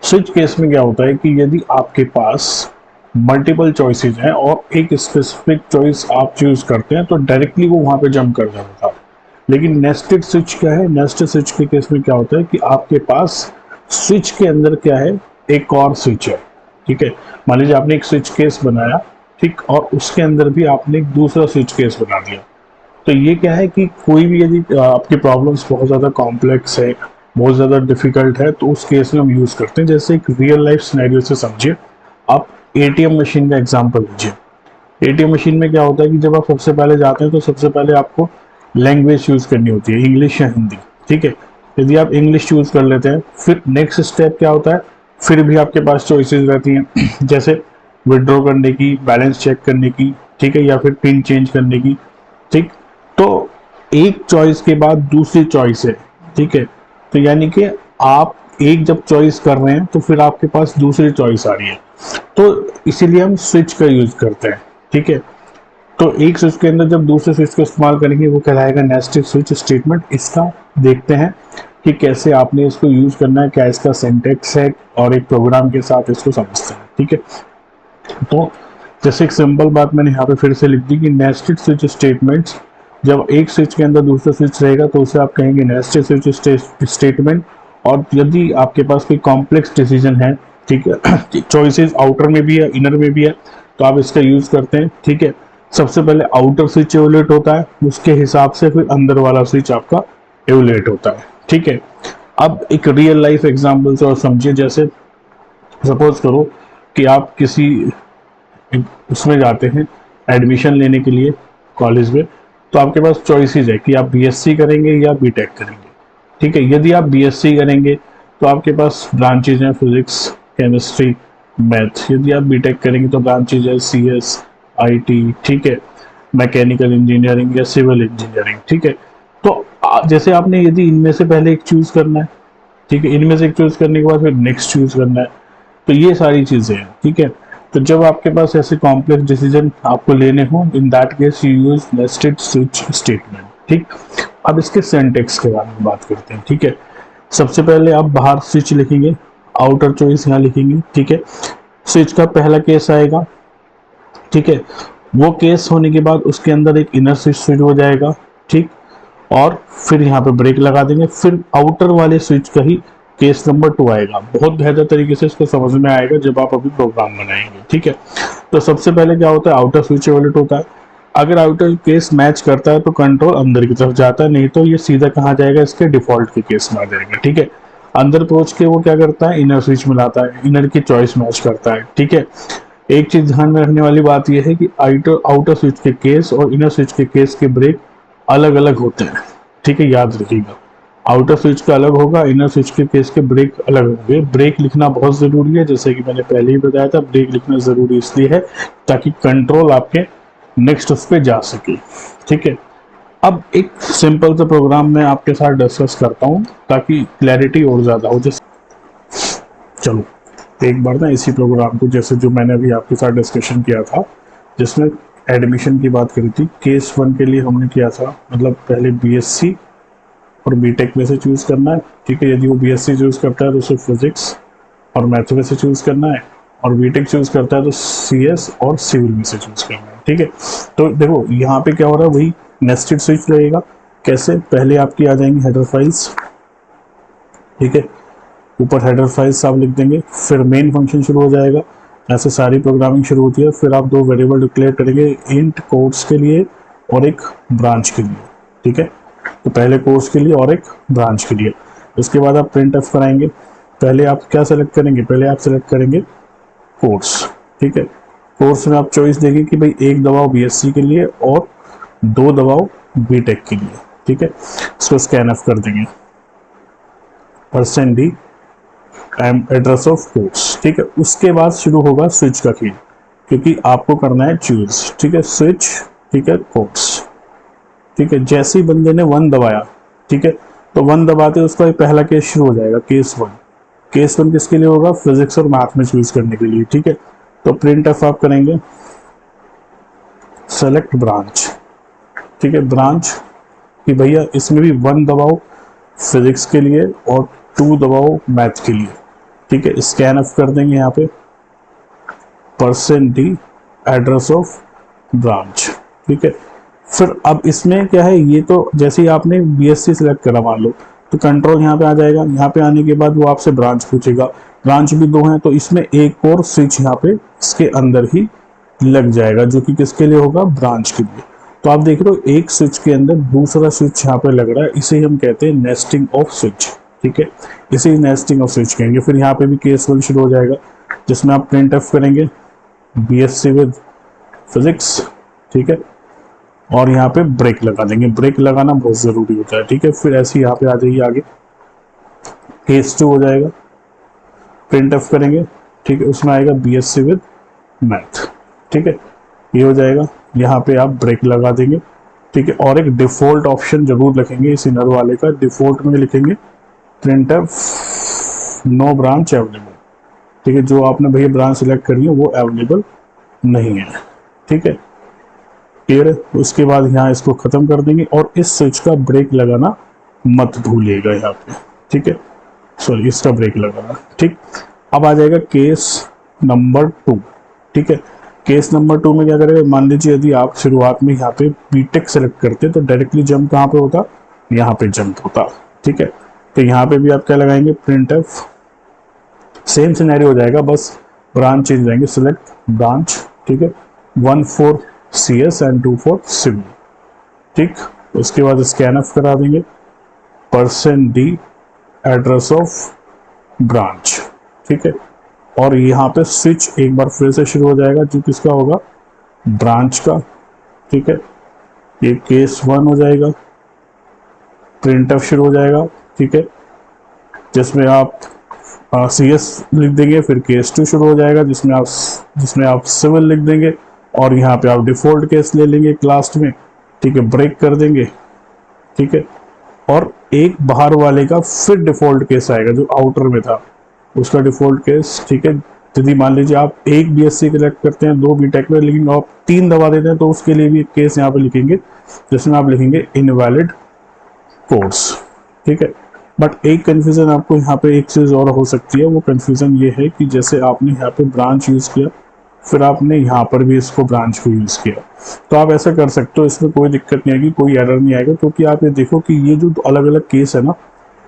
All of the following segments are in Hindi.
स्विच केस में क्या होता है कि यदि आपके पास मल्टीपल चॉइसेस हैं और एक स्पेसिफिक चॉइस आप चूज करते हैं तो डायरेक्टली वो वहां पे जंप कर जाता था। लेकिन नेस्टेड स्विच क्या है, नेस्टेड स्विच के केस में क्या होता है कि आपके पास स्विच के अंदर क्या है, एक और स्विच है। ठीक है, मान लीजिए आपने एक स्विच केस बनाया, ठीक, और उसके अंदर भी आपने एक दूसरा स्विच केस बना दिया। तो ये क्या है कि कोई भी यदि आपकी प्रॉब्लम्स बहुत ज़्यादा कॉम्प्लेक्स है, बहुत ज़्यादा डिफिकल्ट है, तो उस केस में हम यूज़ करते हैं। जैसे एक रियल लाइफ सिनेरियो से समझिए, आप एटीएम मशीन का एग्जांपल लीजिए। एटीएम मशीन में क्या होता है कि जब आप सबसे पहले जाते हैं तो सबसे पहले आपको लैंग्वेज चूज़ करनी होती है, इंग्लिश या हिंदी। ठीक है, यदि आप इंग्लिश चूज़ कर लेते हैं, फिर नेक्स्ट स्टेप क्या होता है, फिर भी आपके पास चॉइसेस रहती हैं जैसे विड्रॉ करने की, बैलेंस चेक करने की, ठीक है, या फिर पिन चेंज करने की। ठीक, तो एक चॉइस के बाद दूसरी चॉइस है। ठीक है, तो यानी कि आप एक जब चॉइस कर रहे हैं तो फिर आपके पास दूसरी चॉइस आ रही है, तो इसीलिए हम स्विच का यूज करते हैं। ठीक है, तो एक स्विच के अंदर जब दूसरे स्विच का इस्तेमाल करेंगे वो कहलाएगा नेस्टेड स्विच स्टेटमेंट। इसका देखते हैं कि कैसे आपने इसको यूज करना है, क्या इसका सिंटैक्स है, और एक प्रोग्राम के साथ इसको समझते हैं। ठीक है, तो जैसे एक सिंपल बात मैंने यहाँ पे फिर से लिख दी कि नेस्टेड स्विच स्टेटमेंट्स, जब एक स्विच के अंदर दूसरा स्विच रहेगा तो उसे आप कहेंगे नेस्टेड स्विच स्टेटमेंट। और यदि आपके पास कोई कॉम्प्लेक्स डिसीजन है, ठीक है, चॉइसेस आउटर में भी है, इनर में भी है, तो आप इसका यूज करते हैं। ठीक है, सबसे पहले आउटर स्विच एवोलेट होता है, उसके हिसाब से फिर अंदर वाला स्विच आपका एवोलेट होता है। ठीक है, अब एक रियल लाइफ एग्जांपल से और समझिए। जैसे सपोज करो कि आप किसी उसमें जाते हैं एडमिशन लेने के लिए कॉलेज में, तो आपके पास चॉइसेस है कि आप बीएससी करेंगे या बीटेक करेंगे। ठीक है, यदि आप बीएससी करेंगे तो आपके पास ब्रांचेज हैं फिजिक्स, केमिस्ट्री, मैथ। यदि आप बीटेक करेंगे तो ब्रांचेज है सीएस, आईटी, ठीक है, मैकेनिकल इंजीनियरिंग या सिविल इंजीनियरिंग। ठीक है, तो जैसे आपने यदि इनमें से पहले एक चूज करना है, ठीक है, इनमें से एक चूज करने के बाद फिर नेक्स्ट चूज करना है, तो ये सारी चीजें हैं। ठीक है, तो जब आपके पास ऐसे कॉम्प्लेक्स डिसीजन आपको लेने हो, in that case you use nested switch statement. ठीक, अब इसके सिंटैक्स के बारे में बात करते हैं। ठीक है, सबसे पहले आप बाहर स्विच लिखेंगे, आउटर चॉइस यहाँ लिखेंगे। ठीक है, स्विच का पहला केस आएगा। ठीक है, वो केस होने के बाद उसके अंदर एक इनर स्विच शुरू हो जाएगा। ठीक, और फिर यहाँ पे ब्रेक लगा देंगे, फिर आउटर वाले स्विच का ही केस नंबर 2 आएगा। बहुत बेहतर तरीके से इसको समझ में आएगा जब आप अभी प्रोग्राम बनाएंगे। ठीक है, तो सबसे पहले क्या होता है, आउटर स्विच एवोलेट होता है। अगर आउटर केस मैच करता है तो कंट्रोल अंदर की तरफ जाता है, नहीं तो ये सीधा कहाँ जाएगा, इसके डिफॉल्ट के केस में आ जाएगा। ठीक है, अंदर पहुंच के वो क्या करता है, इनर स्विच मिलाता है, इनर की चॉइस मैच करता है। ठीक है, एक चीज ध्यान में रखने वाली बात यह है कि आउटर स्विच के केस और इनर स्विच के केस के ब्रेक अलग अलग होते हैं। ठीक है, याद रखिएगा, आउटर स्विच का अलग होगा, इनर स्विच के केस के ब्रेक अलग होंगे। ब्रेक लिखना बहुत जरूरी है, जैसे कि मैंने पहले ही बताया था, ब्रेक लिखना जरूरी इसलिए है ताकि कंट्रोल आपके नेक्स्ट उस पर जा सके। ठीक है, अब एक सिंपल सा प्रोग्राम मैं आपके साथ डिस्कस करता हूँ ताकि क्लैरिटी और ज्यादा हो। जैसे चलो एक बार ना इसी प्रोग्राम को, जैसे जो मैंने अभी आपके साथ डिस्कशन किया था जिसमें एडमिशन की बात करी थी, केस 1 के लिए हमने किया था, मतलब पहले बीएससी और बीटेक में से चूज करना है। ठीक है, यदि वो बीएससी चूज करता है तो उसे फिजिक्स और मैथ में से चूज करना है, और बीटेक चूज करता है तो सीएस और सिविल में से चूज करना है। ठीक है, तो देखो यहाँ पे क्या हो रहा है, वही नेस्टेड स्विच लगेगा। कैसे, पहले आपकी आ जाएंगी हेडर फाइल्स। ठीक है, ऊपर हेडर फाइल्स आप लिख देंगे, फिर मेन फंक्शन शुरू हो जाएगा। ऐसे सारी प्रोग्रामिंग शुरू होती है। फिर आप 2 वेरिएबल डिक्लेयर करेंगे, इंट कोर्स के लिए और एक ब्रांच के लिए। ठीक है, तो पहले कोर्स के लिए और एक ब्रांच के लिए। उसके बाद आप प्रिंट एफ कराएंगे। पहले आप क्या सेलेक्ट करेंगे, पहले आप सेलेक्ट करेंगे कोर्स। ठीक है, कोर्स में आप चॉइस देंगे कि भाई एक दबाओ बीएससी के लिए और 2 दबाओ बीटेक के लिए। ठीक है, इसको स्कैन एफ कर देंगे, %d एड्रेस ऑफ कोर्स। ठीक है, उसके बाद शुरू होगा स्विच का खेल, क्योंकि आपको करना है चूज। ठीक है, स्विच, ठीक है, कोर्स। ठीक है, जैसे ही बंदे ने 1 दबाया, ठीक है, तो 1 दबाते उसका पहला केस शुरू हो जाएगा, केस 1। केस 1 किसके लिए होगा, फिजिक्स और मैथ में चूज करने के लिए। ठीक है, तो प्रिंट एफ आप करेंगे, सेलेक्ट ब्रांच। ठीक है, ब्रांच कि भैया इसमें भी 1 दबाओ फिजिक्स के लिए और 2 दबाओ मैथ के लिए। ठीक है, स्कैन ऑफ कर देंगे यहाँ पे %d एड्रेस ऑफ ब्रांच। ठीक है, फिर अब इसमें क्या है, ये तो जैसे ही आपने BSC सिलेक्ट करा मान लो, तो कंट्रोल यहाँ पे आ जाएगा। यहाँ पे आने के बाद वो आपसे ब्रांच पूछेगा, ब्रांच भी 2 हैं तो इसमें एक और स्विच यहाँ पे इसके अंदर ही लग जाएगा, जो कि किसके लिए होगा, ब्रांच के लिए। तो आप देख रहे हो एक स्विच के अंदर दूसरा स्विच यहाँ पे लग रहा है, इसे हम कहते हैं नेस्टिंग ऑफ स्विच। ठीक है, इसे नेस्टिंग ऑफ स्विच कहेंगे। फिर यहाँ पे भी केस 1 शुरू हो जाएगा, जिसमें आप प्रिंट एफ करेंगे BSC विद फिजिक्स। ठीक है, और यहाँ पे ब्रेक लगा देंगे, ब्रेक लगाना बहुत जरूरी होता है। ठीक है, फिर ऐसे यहाँ पे आ जाइए आगे, केस 2 हो जाएगा, प्रिंट एफ करेंगे। ठीक है, उसमें आएगा BSC विद मैथ। ठीक है, ये हो जाएगा, यहाँ पे आप ब्रेक लगा देंगे। ठीक है, और एक डिफॉल्ट ऑप्शन जरूर लिखेंगे इस इनर वाले का, डिफॉल्ट में लिखेंगे print f no branch available. ठीक है, जो आपने भैया ब्रांच सेलेक्ट करी है वो अवेलेबल नहीं है। ठीक है, क्लियर है। उसके बाद यहाँ इसको खत्म कर देंगे और इस स्विच का ब्रेक लगाना मत भूलिएगा यहाँ पे। ठीक है, सॉरी, इसका ब्रेक लगाना। ठीक, अब आ जाएगा केस नंबर 2। ठीक है, केस नंबर 2 में क्या करेगा, मान लीजिए यदि आप शुरुआत में यहाँ पे बीटेक सेलेक्ट करते तो डायरेक्टली जंप कहाँ पे होता, यहाँ पे जंप होता। ठीक है, तो यहाँ पे भी आप क्या लगाएंगे, प्रिंट एफ, सेम सिनेरियो हो जाएगा, बस ब्रांच चेंज जाएंगे, सिलेक्ट ब्रांच। ठीक है, 1 for CS and 2 for civil. ठीक, उसके बाद स्कैन ऑफ करा देंगे %d एड्रेस ऑफ ब्रांच। ठीक है, और यहाँ पे स्विच एक बार फिर से शुरू हो जाएगा, जो किसका होगा, ब्रांच का। ठीक है, ये केस 1 हो जाएगा, प्रिंट ऑफ शुरू हो जाएगा। ठीक है, जिसमें आप CS लिख देंगे, फिर केस 2 शुरू हो जाएगा, जिसमें आप सिविल लिख देंगे, और यहाँ पे आप डिफॉल्ट केस ले लेंगे लास्ट में। ठीक है, ब्रेक कर देंगे। ठीक है, और एक बाहर वाले का फिर डिफॉल्ट केस आएगा जो आउटर में था, उसका डिफॉल्ट केस। ठीक है, यदि मान लीजिए आप एक BSC कलेक्ट करते हैं, 2 बीटेक में, लेकिन आप 3 दबा देते हैं, तो उसके लिए भी एक केस यहाँ पे लिखेंगे, जिसमें आप लिखेंगे इनवैलिड कोर्स। ठीक है, बट एक कंफ्यूजन आपको यहाँ पे एक चीज और हो सकती है, वो कंफ्यूजन ये है कि जैसे आपने यहाँ पे ब्रांच यूज किया, फिर आपने यहाँ पर भी इसको ब्रांच को यूज किया, तो आप ऐसा कर सकते हो, इसमें कोई दिक्कत नहीं आएगी, कोई एरर नहीं आएगा, क्योंकि आप ये देखो कि ये जो अलग अलग केस है ना,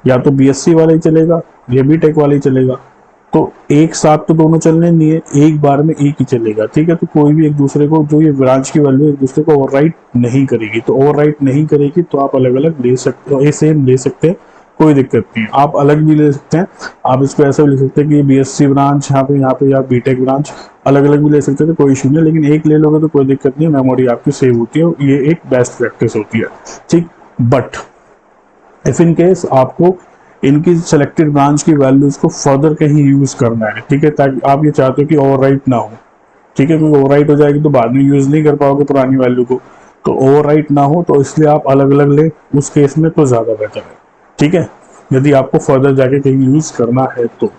या तो BSC वाला ही चलेगा या बीटेक वाला ही चलेगा, तो एक साथ तो दोनों चलने नहीं है, एक बार में एक ही चलेगा। ठीक है, तो कोई भी एक दूसरे को, जो ये ब्रांच की वैल्यू एक दूसरे को ओवरराइट नहीं करेगी, तो ओवरराइट नहीं करेगी तो आप अलग अलग ले सकते हो, सेम ले सकते हैं, कोई दिक्कत नहीं है। आप अलग भी ले सकते हैं, आप इसको ऐसा भी लिख सकते हैं कि BSC ब्रांच यहाँ पे या बीटेक ब्रांच, अलग अलग भी ले सकते हैं, तो कोई इशू नहीं, लेकिन एक ले लोगे तो कोई दिक्कत नहीं, मेमोरी आपकी सेव होती है, ये एक बेस्ट प्रैक्टिस होती है। ठीक, बट इफ इन केस आपको इनकी सेलेक्टेड ब्रांच की वैल्यूज को फर्दर कहीं यूज करना है, ठीक है, ताकि आप ये चाहते हो कि ओवरराइट ना हो। ठीक है, क्योंकि ओवरराइट हो जाएगी तो बाद में यूज नहीं कर पाओगे पुरानी वैल्यू को, तो ओवरराइट ना हो, तो इसलिए आप अलग अलग ले, उस केस में तो ज्यादा बेहतर है। ठीक है, यदि आपको फर्दर जाके कहीं यूज करना है तो।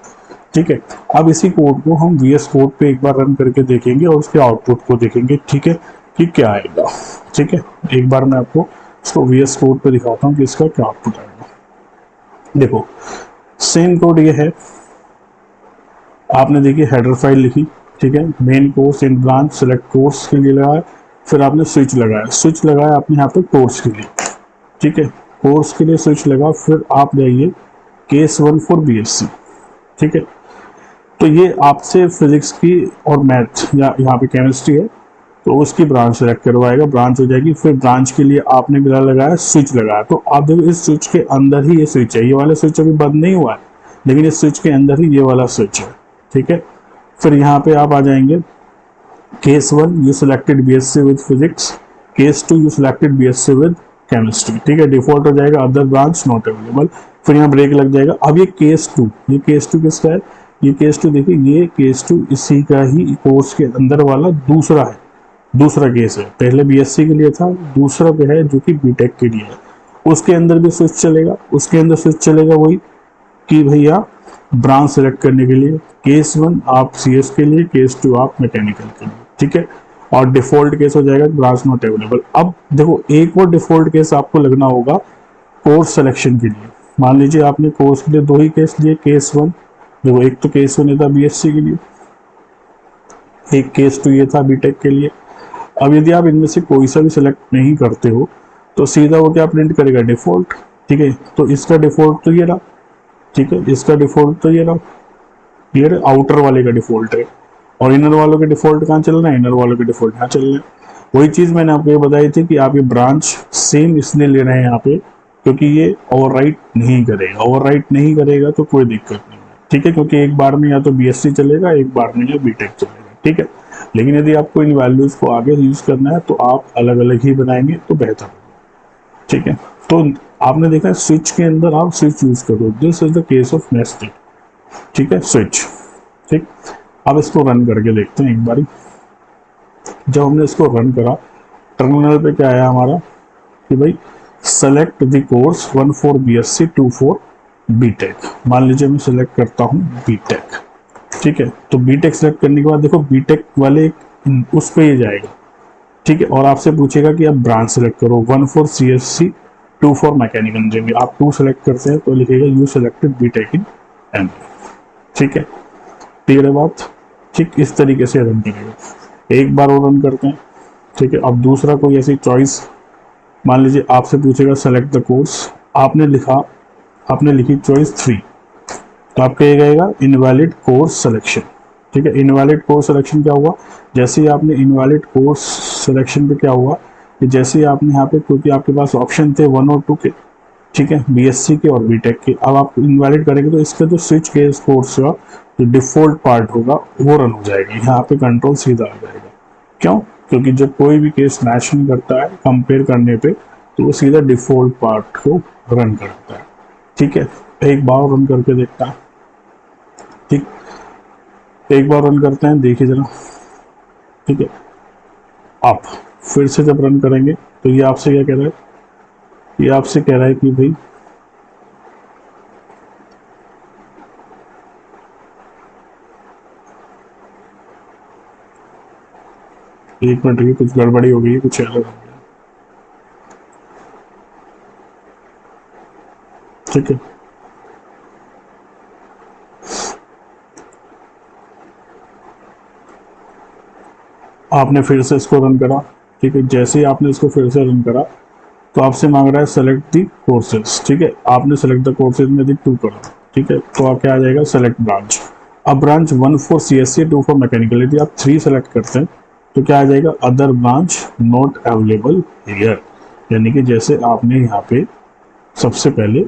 ठीक है, अब इसी कोड को हम VS कोड पे एक बार रन करके देखेंगे और उसके आउटपुट को देखेंगे। ठीक है, कि क्या आएगा। ठीक है, एक बार मैं आपको इसको VS कोड पे दिखाता हूँ कि इसका क्या आउटपुट आएगा। देखो, सेम कोड ये है, आपने देखिए हेडर फाइल लिखी। ठीक है, main course in branch select course के लिए लगाया, फिर आपने स्विच लगाया आपने यहाँ पे कोर्स के लिए। ठीक है, कोर्स के लिए स्विच लगा, फिर आप जाइए केस 1 फॉर BSC। ठीक है, तो ये आपसे फिजिक्स की और मैथ या यहाँ पे केमिस्ट्री है, तो उसकी ब्रांच सेलेक्ट करवाएगा, ब्रांच हो जाएगी। फिर ब्रांच के लिए आपने क्या लगाया, स्विच लगाया, तो आप देखो इस स्विच के अंदर ही ये स्विच है, ये वाला स्विच अभी बंद नहीं हुआ है, लेकिन इस स्विच के अंदर ही ये वाला स्विच है। ठीक है, फिर यहाँ पे आप आ जाएंगे, case 1 you selected BSC with physics, case 2 you selected BSC with chemistry. ठीक है, डिफॉल्ट हो जाएगा अदर ब्रांच नॉट अवेलेबल, फिर यहाँ ब्रेक लग जाएगा। अब ये केस 2 किसका है, ये केस 2 देखिए, ये केस 2 इसी का ही कोर्स के अंदर वाला दूसरा केस है। पहले BSC के लिए था, दूसरा पे है जो कि बीटेक के लिए है। उसके अंदर भी स्विच चलेगा, उसके अंदर स्विच चलेगा वही कि भैया ब्रांच सेलेक्ट करने के लिए, केस 1 आप CS के लिए, केस 2 आप मैकेनिकल के लिए। ठीक है, और डिफॉल्ट केस हो जाएगा ब्रांच नॉट अवेलेबल। अब देखो, एक और डिफॉल्ट केस आपको लगना होगा कोर्स सिलेक्शन के लिए। मान लीजिए आपने कोर्स के लिए 2 ही केस लिए, केस 1 देखो एक तो केस 1 था बीएससी के लिए, एक केस 2 ये था बीटेक के लिए। अब यदि आप इनमें से कोई सा भी सिलेक्ट नहीं करते हो तो सीधा वो क्या प्रिंट करेगा, डिफॉल्ट। ठीक है, तो इसका डिफॉल्ट तो ये रहा। ठीक है, इसका डिफॉल्ट तो ये रहा, क्लियर है, आउटर वाले का डिफॉल्ट है। और इनर वालों के डिफॉल्ट कहाँ चल रहे हैं, इनर वालों के डिफॉल्ट यहाँ चल रहे हैं। वही चीज मैंने आपको ये बताई थी कि आप ये ब्रांच सेम इसने ले रहे हैं यहाँ पे, क्योंकि ये ओवरराइट नहीं करेगा। ओवरराइट नहीं करेगा तो कोई दिक्कत नहीं है, ठीक है, क्योंकि एक बार में या तो बीएससी चलेगा, एक बार में या बीटेक चलेगा। ठीक है, लेकिन यदि आपको इन वैल्यूज को आगे यूज करना है तो आप अलग अलग ही बनाएंगे तो बेहतर होगा। ठीक है, तो आपने देखा स्विच के अंदर आप स्विच यूज करो, this is the case of nested. ठीक है, स्विच। ठीक, अब इसको रन करके देखते हैं एक बारी। जब हमने इसको रन करा, टर्मिनल पे क्या आया हमारा कि भाई select the course 1 for BSc 2 for BTech. मान लीजिए मैं सिलेक्ट करता हूँ बीटेक। ठीक है, तो बीटेक सेलेक्ट करने के बाद देखो बीटेक वाले उस पे ही जाएगा। ठीक है, और आपसे पूछेगा कि आप ब्रांच सेलेक्ट करो, 1 for CSC 2 for mechanical engineering. आप 2 सेलेक्ट करते हैं तो लिखेगा you selected BTech in M. ठीक है, क्लियर है बात। ठीक, इस तरीके से रन करेगा। एक बार वो रन करते हैं। ठीक है, अब दूसरा कोई ऐसी चॉइस, मान लीजिए आपसे पूछेगा सेलेक्ट द कोर्स, आपने लिखा, आपने लिखी चॉइस 3, तो आपका ये कहेगा इनवैलिड कोर्स सिलेक्शन। ठीक है, इनवैलिड कोर्स सिलेक्शन क्या हुआ, जैसे ही आपने इनवैलिड कोर्स सिलेक्शन पे क्या हुआ कि जैसे ही आपने यहाँ पे, क्योंकि आपके पास ऑप्शन थे 1 और 2 के, ठीक है, बीएससी के और बीटेक के, अब आप इनवैलिड करेंगे तो इसका जो स्विच केस कोर्स का जो डिफॉल्ट पार्ट होगा वो रन हो जाएगा, यहाँ पे कंट्रोल सीधा आ जाएगा। क्यों, क्योंकि जब कोई भी केस मैच नहीं करता है कंपेयर करने पे तो वो सीधा डिफॉल्ट पार्ट को रन करता है। ठीक है, एक बार रन करके देखता है। ठीक, एक बार रन करते हैं, देखिए जरा। ठीक है, आप फिर से जब रन करेंगे तो ये आपसे क्या कह रहा है, ये आपसे कह रहा है कि भाई एक मिनट, ये कुछ गड़बड़ी हो गई है, कुछ अलग हो गया। ठीक है, आपने फिर से इसको रन करा। ठीक है, जैसे ही आपने इसको फिर से रन करा तो आपसे मांग रहा है सेलेक्ट दी कोर्सेज। ठीक है, आपने सेलेक्ट द कोर्सेज में 2 करा। ठीक है, तो आप क्या आ जाएगा, सेलेक्ट ब्रांच। अब branch 1 for CSC 2 for mechanical, यदि आप 3 सेलेक्ट करते हैं तो क्या आ जाएगा, other branch not available here. यानी कि जैसे आपने यहाँ पे सबसे पहले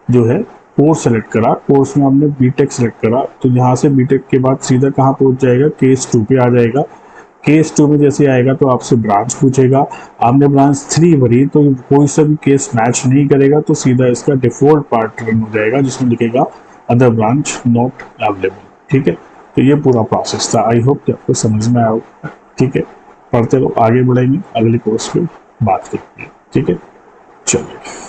जो है कोर्स सेलेक्ट करा, कोर्स में आपने बीटेक सेलेक्ट करा, तो यहाँ से बीटेक के बाद सीधा कहाँ पहुंच जाएगा, केस 2 पे आ जाएगा। केस 2 में जैसे आएगा तो आपसे ब्रांच पूछेगा, आपने ब्रांच 3 भरी तो कोई सा भी केस मैच नहीं करेगा तो सीधा इसका डिफॉल्ट पार्ट रन हो जाएगा जिसमें लिखेगा अदर ब्रांच नॉट अवेलेबल। ठीक है, तो ये पूरा प्रोसेस था। आई होप कि आपको समझ में आया होगा। ठीक है, पढ़ते रहो, आगे बढ़ेंगे, अगले कोर्स पे बात करेंगे। ठीक है, चलिए।